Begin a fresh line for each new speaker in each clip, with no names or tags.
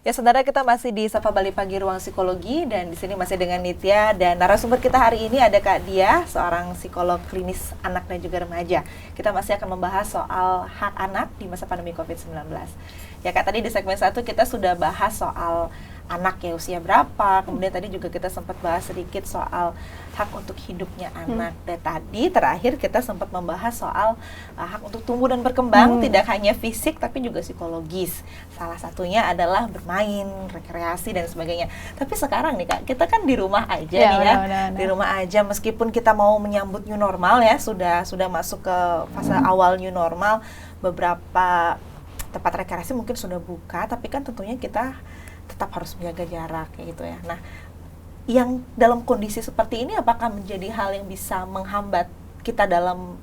Ya, saudara, kita masih di Sapa Bali Pagi Ruang Psikologi dan di sini masih dengan Nitya dan narasumber kita hari ini ada Kak Dia, seorang psikolog klinis anak dan juga remaja. Kita masih akan membahas soal hak anak di masa pandemi COVID-19. Ya Kak, tadi di segmen 1 kita sudah bahas soal anak ya, usia berapa, kemudian tadi juga kita sempat bahas sedikit soal hak untuk hidupnya anak. Dan tadi terakhir kita sempat membahas soal hak untuk tumbuh dan berkembang, tidak hanya fisik tapi juga psikologis. Salah satunya adalah bermain, rekreasi dan sebagainya. Tapi sekarang nih Kak, kita kan di rumah aja nih ya. Di rumah aja, meskipun kita mau menyambut new normal ya, sudah masuk ke fase awal new normal, beberapa tempat rekreasi mungkin sudah buka, tapi kan tentunya kita tetap harus menjaga jarak kayak gitu ya. Nah, yang dalam kondisi seperti ini apakah menjadi hal yang bisa menghambat kita dalam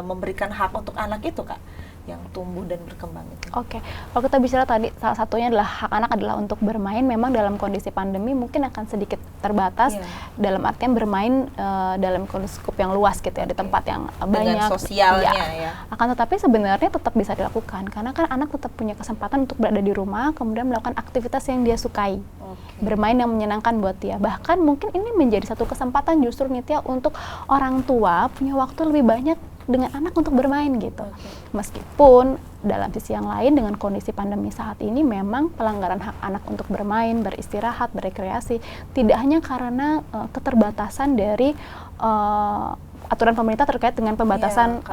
memberikan hak untuk anak itu Kak, yang tumbuh dan berkembang itu?
Oke, kalau kita bicara tadi salah satunya adalah hak anak adalah untuk bermain. Memang dalam kondisi pandemi mungkin akan sedikit terbatas, dalam artian bermain dalam skup yang luas gitu ya, di tempat yang banyak.
Dengan sosialnya ya.
Akan tetapi sebenarnya tetap bisa dilakukan karena kan anak tetap punya kesempatan untuk berada di rumah, kemudian melakukan aktivitas yang dia sukai. Bermain yang menyenangkan buat dia. Bahkan mungkin ini menjadi satu kesempatan justru Nitya untuk orang tua punya waktu lebih banyak dengan anak untuk bermain gitu. Meskipun dalam sisi yang lain dengan kondisi pandemi saat ini memang pelanggaran hak anak untuk bermain, beristirahat, berekreasi tidak hanya karena keterbatasan dari aturan pemerintah terkait dengan pembatasan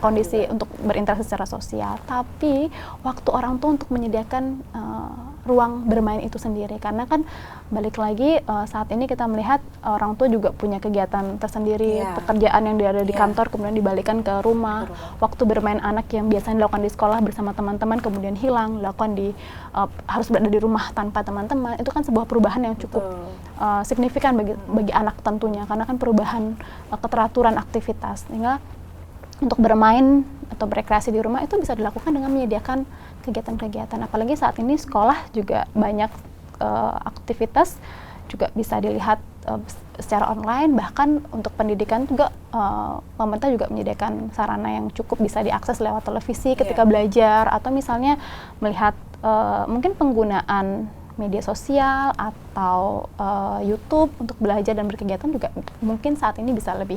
kondisi untuk berinteraksi secara sosial, tapi waktu orang tua untuk menyediakan ruang bermain itu sendiri. Karena kan balik lagi saat ini kita melihat orang tua juga punya kegiatan tersendiri, pekerjaan yang ada di kantor kemudian dibalikan ke rumah. Waktu bermain anak yang biasanya dilakukan di sekolah bersama teman-teman kemudian hilang, dilakukan harus berada di rumah tanpa teman-teman. Itu kan sebuah perubahan yang cukup signifikan bagi anak tentunya, karena kan perubahan keteraturan aktivitas. Sehingga untuk bermain atau berekreasi di rumah itu bisa dilakukan dengan menyediakan kegiatan-kegiatan. Apalagi saat ini sekolah juga banyak aktivitas juga bisa dilihat secara online. Bahkan untuk pendidikan juga pemerintah juga menyediakan sarana yang cukup bisa diakses lewat televisi ketika belajar, atau misalnya melihat mungkin penggunaan media sosial atau YouTube untuk belajar dan berkegiatan juga mungkin saat ini bisa lebih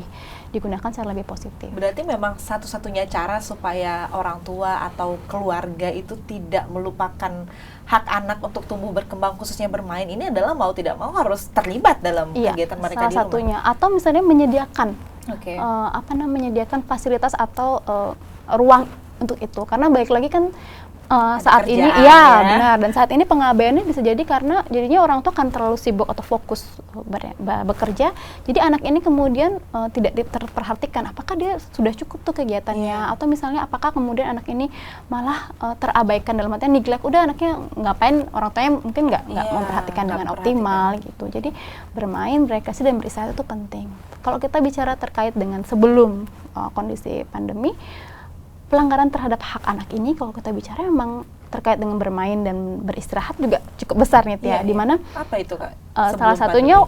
digunakan secara lebih positif.
Berarti memang satu-satunya cara supaya orang tua atau keluarga itu tidak melupakan hak anak untuk tumbuh berkembang khususnya bermain ini adalah mau tidak mau harus terlibat dalam kegiatan mereka di rumah.
Salah satunya, atau misalnya menyediakan menyediakan fasilitas atau ruang untuk itu, karena balik lagi kan saat ini benar, dan saat ini pengabaiannya bisa jadi karena jadinya orang tua kan terlalu sibuk atau fokus bekerja, jadi anak ini kemudian tidak terperhatikan apakah dia sudah cukup tuh kegiatannya, atau misalnya apakah kemudian anak ini malah terabaikan, dalam artian neglect, udah anaknya ngapain, orang tuanya mungkin nggak memperhatikan dengan optimal gitu. Jadi bermain, berekreasi dan beristirahat itu penting. Kalau kita bicara terkait dengan sebelum kondisi pandemi, pelanggaran terhadap hak anak ini kalau kita bicara memang terkait dengan bermain dan beristirahat juga cukup besar nih Tia, di mana
apa itu Kak?
Salah satunya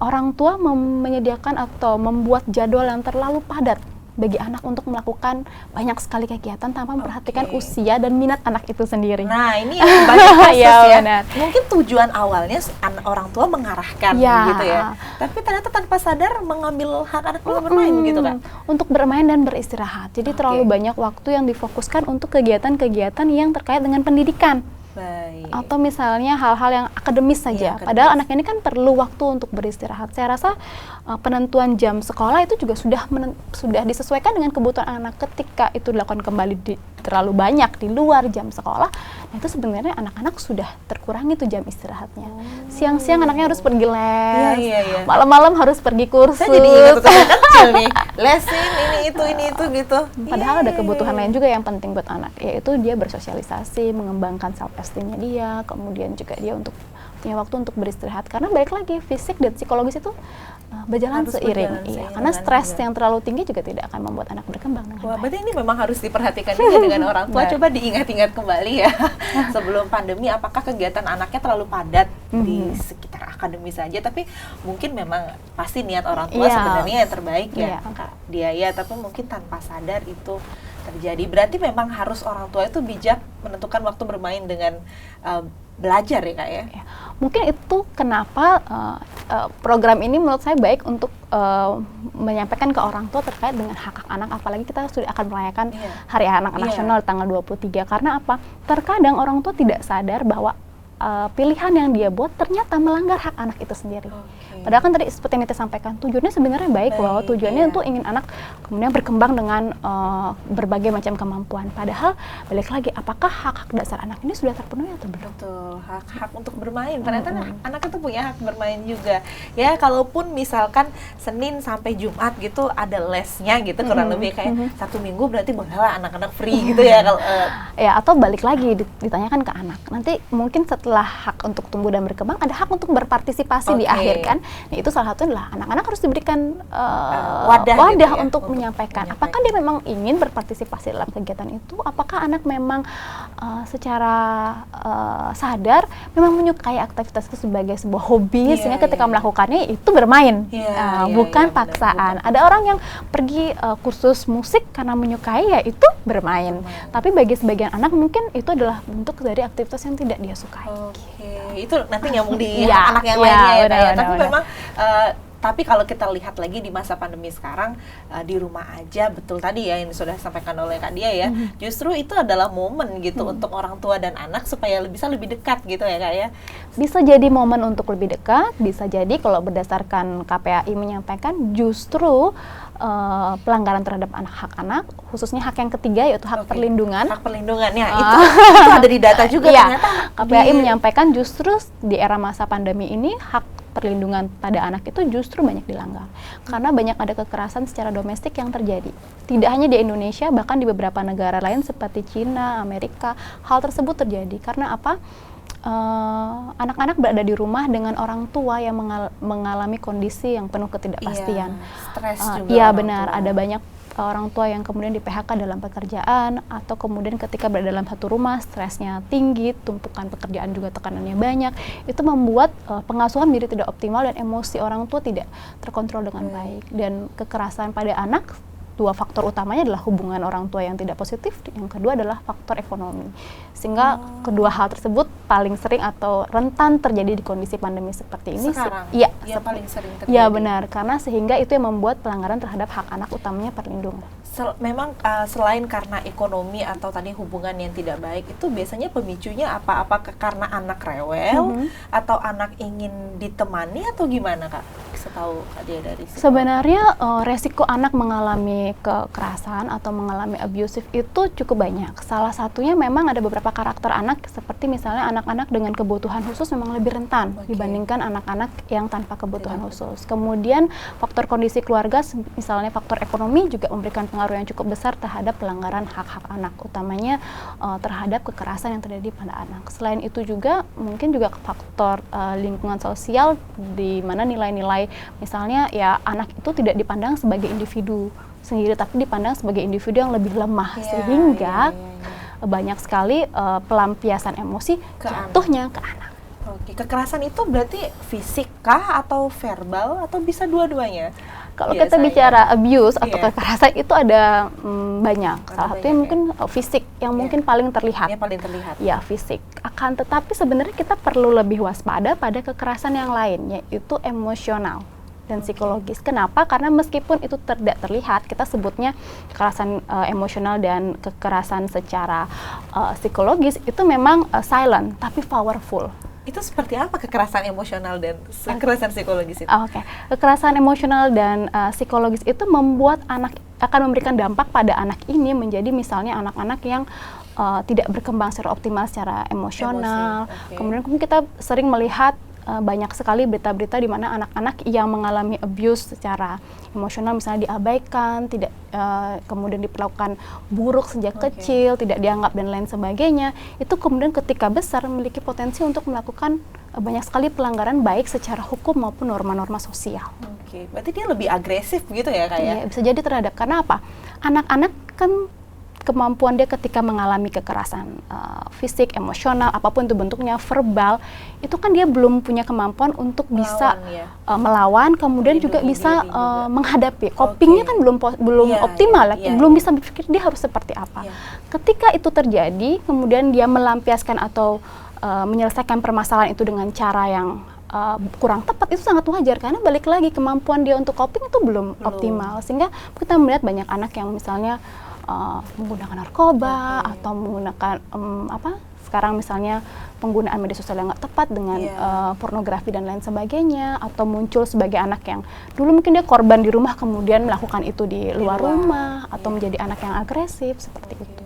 orang tua menyediakan atau membuat jadwal yang terlalu padat bagi anak untuk melakukan banyak sekali kegiatan tanpa memperhatikan usia dan minat anak itu sendiri.
Nah, ini yang banyak kasus ya. Mungkin tujuan awalnya orang tua mengarahkan gitu ya. Tapi ternyata tanpa sadar mengambil hak anak untuk bermain gitu kan.
Untuk bermain dan beristirahat. Jadi terlalu banyak waktu yang difokuskan untuk kegiatan-kegiatan yang terkait dengan pendidikan. Atau misalnya hal-hal yang akademis saja. Padahal anak ini kan perlu waktu untuk beristirahat. Saya rasa penentuan jam sekolah itu juga sudah disesuaikan dengan kebutuhan anak. Ketika itu dilakukan kembali terlalu banyak di luar jam sekolah, nah itu sebenarnya anak-anak sudah terkurangi tuh jam istirahatnya. Siang-siang anaknya harus pergi les, malam-malam harus pergi kursus.
Saya jadi ingat kecil nih, lesin ini itu gitu.
Padahal ada kebutuhan lain juga yang penting buat anak, yaitu dia bersosialisasi, mengembangkan self esteemnya dia, kemudian juga dia untuk punya waktu untuk beristirahat, karena balik lagi fisik dan psikologis itu berjalan seiring. Karena stres yang terlalu tinggi juga tidak akan membuat anak berkembang dengan baik.
Berarti ini memang harus diperhatikan juga dengan orang tua. Coba diingat-ingat kembali ya, sebelum pandemi apakah kegiatan anaknya terlalu padat di sekitar akademis saja, tapi mungkin memang pasti niat orang tua sebenarnya yang terbaik ya, Kak, tapi mungkin tanpa sadar itu terjadi. Berarti memang harus orang tua itu bijak menentukan waktu bermain dengan belajar ya Kak ya?
Ya, mungkin itu kenapa program ini menurut saya baik untuk menyampaikan ke orang tua terkait dengan hak-hak anak, apalagi kita sudah akan merayakan Hari Anak Nasional tanggal 23. Karena apa? Terkadang orang tua tidak sadar bahwa pilihan yang dia buat ternyata melanggar hak anak itu sendiri. Padahal kan tadi seperti yang Nita sampaikan, tujuannya sebenarnya baik loh, tujuannya untuk ingin anak kemudian berkembang dengan berbagai macam kemampuan. Padahal balik lagi, apakah hak-hak dasar anak ini sudah terpenuhi atau belum?
Betul, hak-hak untuk bermain. Ternyata anak itu punya hak bermain juga. Ya, kalaupun misalkan Senin sampai Jumat gitu ada lesnya gitu, kurang lebih kayak 1 minggu berarti bolehlah anak-anak free gitu ya kalau
ya, atau balik lagi ditanyakan ke anak. Nanti mungkin setelah hak untuk tumbuh dan berkembang, ada hak untuk berpartisipasi di akhir kan. Nah, itu salah satunya adalah anak-anak harus diberikan wadah gitu ya, untuk menyampaikan apakah dia memang ingin berpartisipasi dalam kegiatan itu, apakah anak memang secara sadar memang menyukai aktivitas itu sebagai sebuah hobi, sehingga ketika melakukannya itu bermain, bukan paksaan. Ada orang yang pergi kursus musik karena menyukai, ya itu bermain. Tapi bagi sebagian anak mungkin itu adalah bentuk dari aktivitas yang tidak dia sukai.
Itu nanti nyambung di anak yang lainnya ya, benar, tapi memang tapi kalau kita lihat lagi di masa pandemi sekarang, di rumah aja, betul tadi ya yang sudah disampaikan oleh Kak Dia ya, justru itu adalah momen gitu untuk orang tua dan anak supaya bisa lebih dekat gitu ya Kak ya.
Bisa jadi momen untuk lebih dekat, bisa jadi kalau berdasarkan KPAI menyampaikan justru pelanggaran terhadap hak anak, khususnya hak yang ketiga yaitu hak perlindungan.
Hak perlindungannya itu ada di data juga ternyata.
KPAI menyampaikan justru di era masa pandemi ini hak perlindungan pada anak itu justru banyak dilanggar. Karena banyak ada kekerasan secara domestik yang terjadi. Tidak hanya di Indonesia, bahkan di beberapa negara lain seperti Cina, Amerika, hal tersebut terjadi. Karena apa? Anak-anak berada di rumah dengan orang tua yang mengalami kondisi yang penuh ketidakpastian.
Stres juga.
Iya benar, ada banyak orang tua yang kemudian di PHK dalam pekerjaan, atau kemudian ketika berada dalam satu rumah stresnya tinggi, tumpukan pekerjaan juga tekanannya banyak, itu membuat pengasuhan menjadi tidak optimal dan emosi orang tua tidak terkontrol dengan baik. Dan kekerasan pada anak, dua faktor utamanya adalah hubungan orang tua yang tidak positif, yang kedua adalah faktor ekonomi. Sehingga kedua hal tersebut paling sering atau rentan terjadi di kondisi pandemi seperti ini.
Sekarang?
Iya,
paling sering terjadi.
Iya benar, karena sehingga itu yang membuat pelanggaran terhadap hak anak, utamanya perlindungan.
Memang selain karena ekonomi atau tadi hubungan yang tidak baik, itu biasanya pemicunya apa? Apakah karena anak rewel atau anak ingin ditemani atau gimana Kak? Setahu Kak Dia dari situ.
Sebenarnya resiko anak mengalami kekerasan atau mengalami abusive itu cukup banyak. Salah satunya memang ada beberapa karakter anak, seperti misalnya anak-anak dengan kebutuhan khusus memang lebih rentan dibandingkan anak-anak yang tanpa kebutuhan khusus. Kemudian faktor kondisi keluarga, misalnya faktor ekonomi juga memberikan pengaruh yang cukup besar terhadap pelanggaran hak-hak anak, utamanya terhadap kekerasan yang terjadi pada anak. Selain itu juga mungkin juga faktor lingkungan sosial, di mana nilai-nilai misalnya ya anak itu tidak dipandang sebagai individu sendiri, tapi dipandang sebagai individu yang lebih lemah, sehingga banyak sekali pelampiasan emosi jatuhnya ke anak.
Kekerasan itu berarti fisik kah atau verbal atau bisa dua-duanya?
Kalau kita bicara abuse atau kekerasan itu ada banyak. Salah satunya mungkin fisik yang mungkin paling terlihat.
Yang paling terlihat.
Ya, fisik. Akan tetapi sebenarnya kita perlu lebih waspada pada kekerasan yang lain, yaitu emosional dan psikologis. Kenapa? Karena meskipun itu tidak terlihat, kita sebutnya kekerasan emosional dan kekerasan secara psikologis itu memang silent tapi powerful.
Itu seperti apa kekerasan emosional dan kekerasan psikologis itu?
Kekerasan emosional dan psikologis itu membuat anak, akan memberikan dampak pada anak ini menjadi misalnya anak-anak yang tidak berkembang secara optimal secara emosional. Kemudian kita sering melihat banyak sekali berita-berita di mana anak-anak yang mengalami abuse secara emosional misalnya diabaikan, tidak kemudian diperlakukan buruk sejak kecil, tidak dianggap dan lain sebagainya. Itu kemudian ketika besar memiliki potensi untuk melakukan banyak sekali pelanggaran baik secara hukum maupun norma-norma sosial.
Berarti dia lebih agresif gitu ya Kak ya?
Iya, bisa jadi terhadap, karena apa? Anak-anak kan kemampuan dia ketika mengalami kekerasan fisik, emosional, apapun itu bentuknya, verbal, itu kan dia belum punya kemampuan untuk bisa melawan, kemudian juga bisa menghadapi. Copingnya kan belum optimal, belum bisa berpikir dia harus seperti apa. Ketika itu terjadi, kemudian dia melampiaskan atau menyelesaikan permasalahan itu dengan cara yang kurang tepat, itu sangat wajar karena balik lagi kemampuan dia untuk coping itu belum optimal, sehingga kita melihat banyak anak yang misalnya menggunakan narkoba atau menggunakan sekarang misalnya penggunaan media sosial yang nggak tepat dengan pornografi dan lain sebagainya, atau muncul sebagai anak yang dulu mungkin dia korban di rumah kemudian melakukan itu di luar rumah atau menjadi anak yang agresif seperti itu.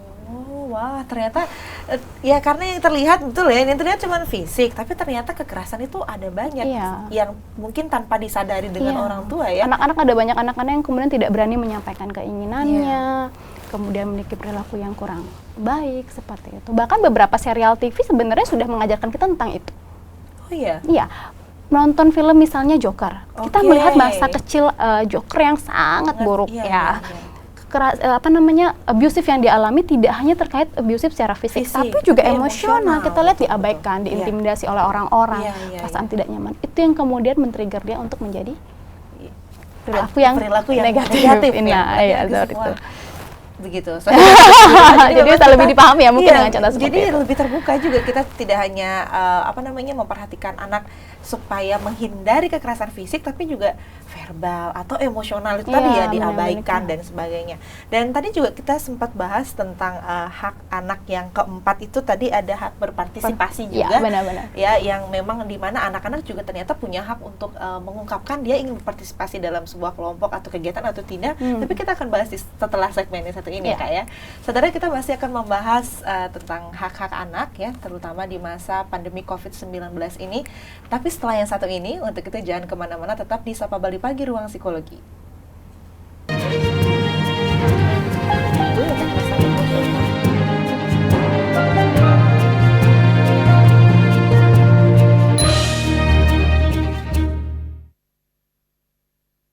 Wah, ternyata ya karena yang terlihat betul ya, yang terlihat cuma fisik, tapi ternyata kekerasan itu ada banyak yang mungkin tanpa disadari dengan orang tua ya.
Anak-anak ada banyak anak-anak yang kemudian tidak berani menyampaikan keinginannya, kemudian memiliki perilaku yang kurang baik seperti itu. Bahkan beberapa serial TV sebenarnya sudah mengajarkan kita tentang itu.
Oh iya?
Iya. Menonton film misalnya Joker, kita melihat masa kecil Joker yang sangat buruk abusive yang dialami tidak hanya terkait abusive secara fisik, tapi juga emosional. Kita lihat diabaikan, diintimidasi oleh orang-orang, perasaan tidak nyaman. Itu yang kemudian men-trigger dia untuk menjadi perilaku yang negatif. Itu.
Begitu.
Jadi bisa lebih dipahami ya mungkin dengan contoh seperti
itu. Jadi lebih terbuka juga, kita tidak hanya memperhatikan anak supaya menghindari kekerasan fisik, tapi juga verbal atau emosional itu tadi ya diabaikan dan sebagainya. Dan tadi juga kita sempat bahas tentang hak anak yang keempat itu tadi, ada hak berpartisipasi juga.
Benar-benar.
Ya, yang memang di mana anak-anak juga ternyata punya hak untuk mengungkapkan dia ingin berpartisipasi dalam sebuah kelompok atau kegiatan atau tidak. Tapi kita akan bahas setelah segmen yang satu ini Kak ya. Saudara, kita masih akan membahas tentang hak-hak anak ya, terutama di masa pandemi COVID-19 ini. Tapi setelah yang satu ini, untuk itu jangan kemana-mana, tetap di Sapa Bali Pagi Ruang Psikologi.